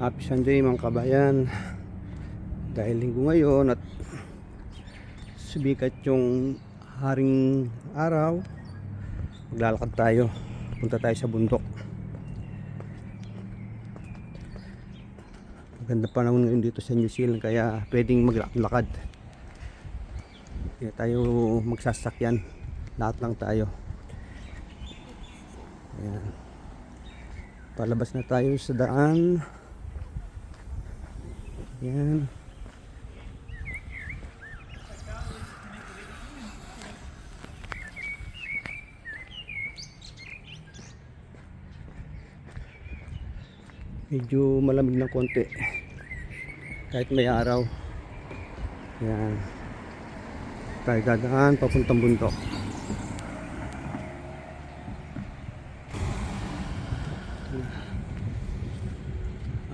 Happy Sunday mga kabayan. Dahil linggo ngayon at sumikat yung haring araw, maglalakad tayo. Punta tayo sa bundok. Maganda panahon ngayon dito sa New Zealand, kaya pwedeng maglakad. Kaya tayo magsasakyan. Lahat lang tayo. Ayan. Palabas na tayo sa daan. Yan. Medyo malamig ng konti kahit may araw. Yan. Tayo dadaan papuntang bundok.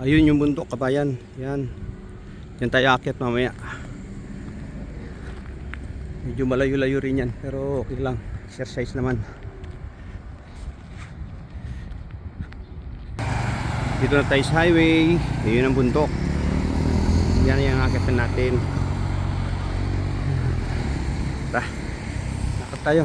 Ayun yung bundok, kabayan. Yan. Yan tayo aakyat mamaya. Medyo malayo-layo rin yan, pero okay lang, exercise naman. Dito na tayo sa highway. Ayun ang bundok. Yan yung aakyatan natin. Tara, lakad tayo.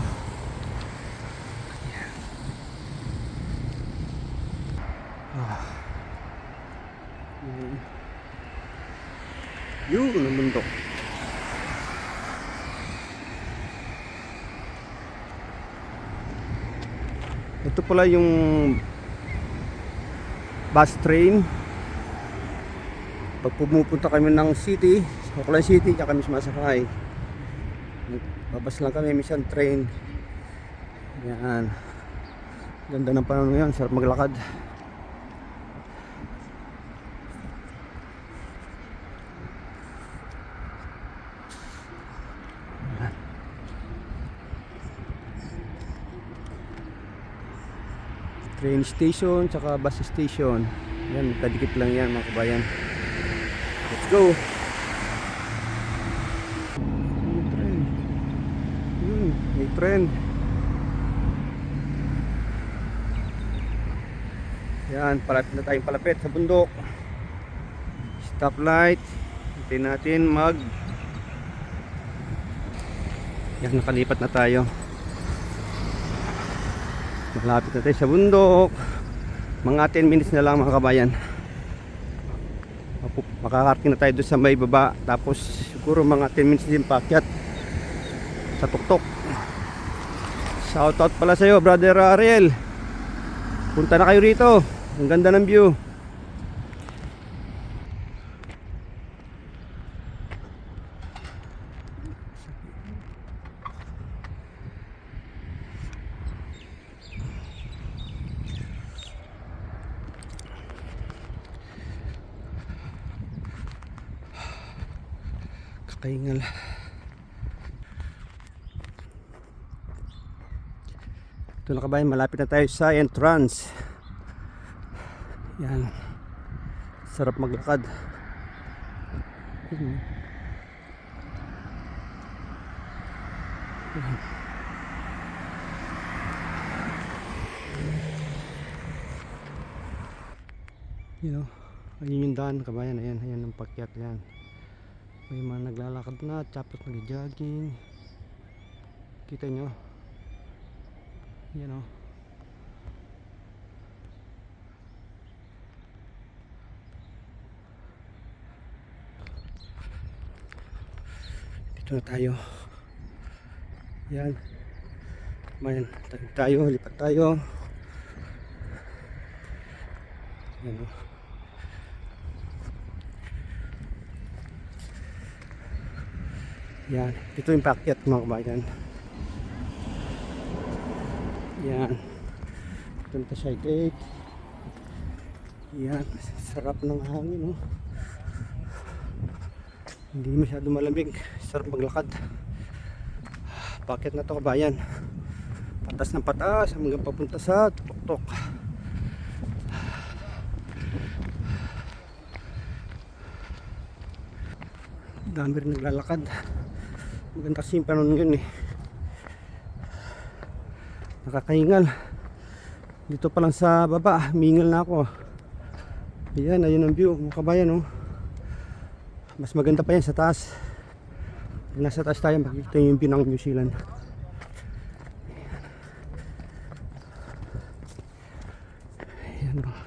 Yun ang bundok. Ito pala yung bus train. Pag pumupunta kami ng city, Auckland City, kaya kami sumasakay. Babas lang kami, minsan train. Yan. Ganda ng panahon ngayon, sarap maglakad. Train station tsaka bus station. Yan, kadikit lang yan mga kabayan. Let's go. May train. May train. Yan, palapit na tayong palapit sa bundok. Stoplight. Hintayin natin yan, nakalipat na tayo. Malapit na tayo sa bundok. Mga 10 minutes na lang mga kabayan. Makakarating na tayo doon sa may baba. Tapos siguro mga 10 minutes din paakyat sa tuktok. Shoutout pala sa iyo, Brother Ariel. Punta na kayo rito. Ang ganda ng view. Kakaingal. Ito na kabayan, malapit na tayo sa entrance. Yan. Sarap maglakad. You know, ayun yung daan kabayan. Ayan, ayan ang pakyat. Ayan. May mga naglalakad na, tapos nag-jogging. Kita nyo? Yan o. Dito na tayo. Yan. Mayan, tayo, lipat tayo. Yan o. Yan, ito yung pakyat mga kabayan. Yan. Ito na siya gate. Yan, sarap ng hangin, oh. Hindi masyado malamig, sarap maglakad. Pakyat na to kabayan. Patas ng patas hanggang papunta sa tuktok. Dami rin naglalakad. Maganda kasi yung panahon yun eh. Nakakahingal. Dito pa lang sa baba, mingal na ako. Ayan, ayun ang view mga kabayan, oh. Mas maganda pa yan sa taas. Pag nasa taas tayo, makikita yung view ng New Zealand. Ayan, oh.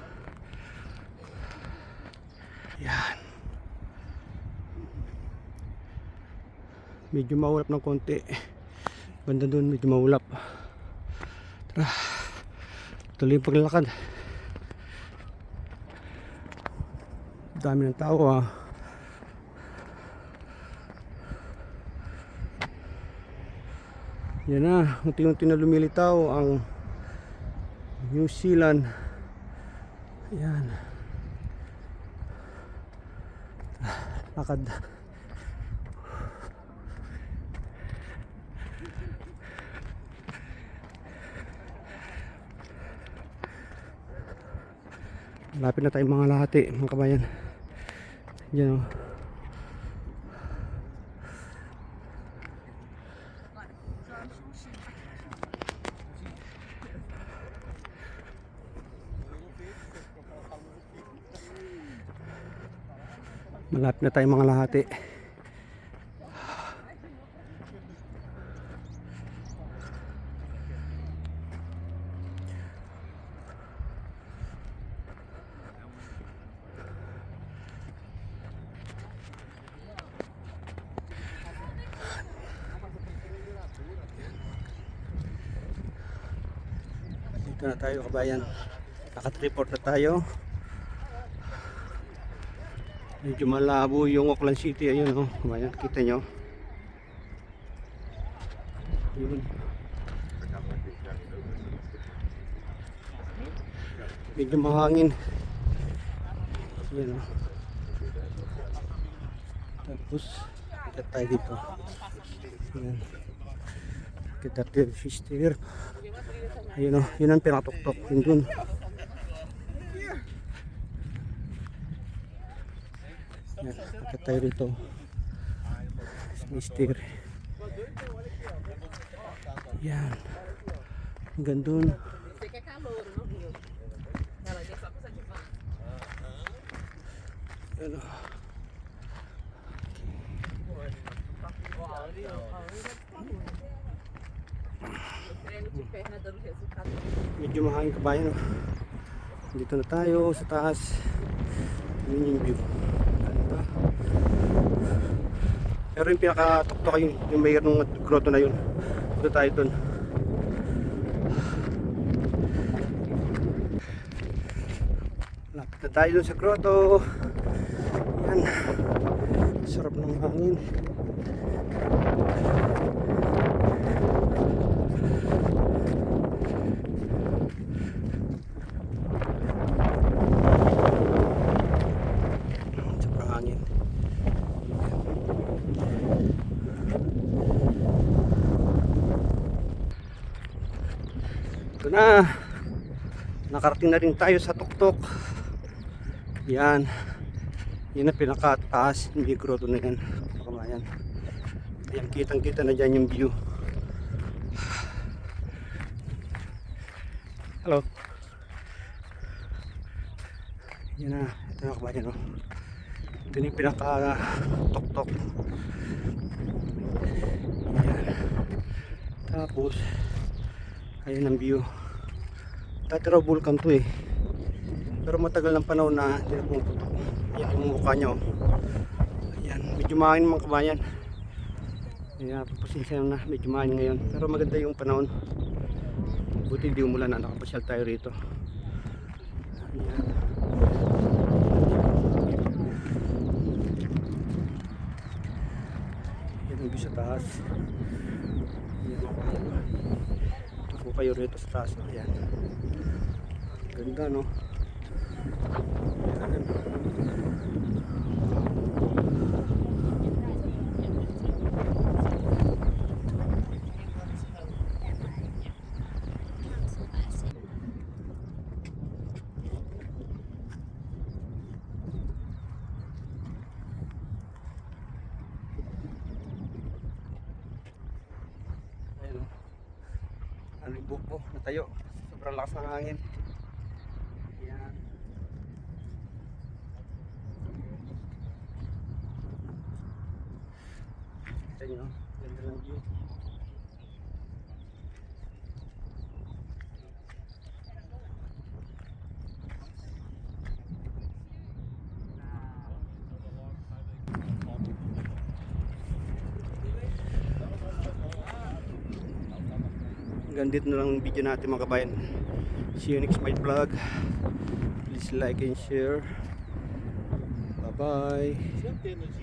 Ayan. Medyo maulap ng konti. Banda doon, medyo maulap. Tara, tuloy yung paglalakad. Dami ng tao, ah. Yan na, unti-unti na lumilitaw ang New Zealand. Ayan. Lakad. Malapit na tayong mga lahati, mga kabayan. Yan, oh. Malapit na tayong mga lahati. Dito na tayo, kabayan. Naka-report na tayo. Medyo malabo yung Auckland City. Ayun, oh, kabayan, kita nyo. Yun. Medyo mahangin. Yan, oh. Tapos kita tayo dito. Yan. Kita tayo sister. Ayun, oh, yun ang pinatuktok. Yun dun. Yan, kita tayo dito. Mister. Yan. Hanggang dun. Ano? Medyo mahangin, kabayan, oh. Dito na tayo sa taas. Yun yung view. Ganda. Pero yung pinakatuktok yung mayor ng grotto na yun. Dito tayo dun. Lapit na tayo dun sa grotto. Yan. Sarap ng hangin. Sobrang hangin. Ito na. Nakarating na rin tayo sa tuktok. Yan. Yan ang pinakataas ng grotto na yan, kabayan. Ayan, kitang kita na dyan yung view. Hello. Yan na, ito na, kabayan, oh. Ito yung pinakatuktok. Ayan. Tapos ayan ang view. Dati raw vulkan to, eh. Pero matagal ng panahon na hindi na pumuputok. Ayan yung mukha nyo. Ayan, medyo mahangin mga kabayan. Ayan, pasensya na, medyo mahangin ngayon. Pero maganda yung panahon. Buti hindi umulan na, nakapasyal tayo rito. Ayan. Ayan ang view sa taas. Ayan. Ito po kayo rito sa taas. Ayan. Ganda, no? Ayan. Ano yung buko natayo, sobrang lakas ng hangin. Ayan. you know, ganda ng view. Hanggang dito na lang ang video natin mga kabayan. See you next my vlog. Please like and share. Bye bye.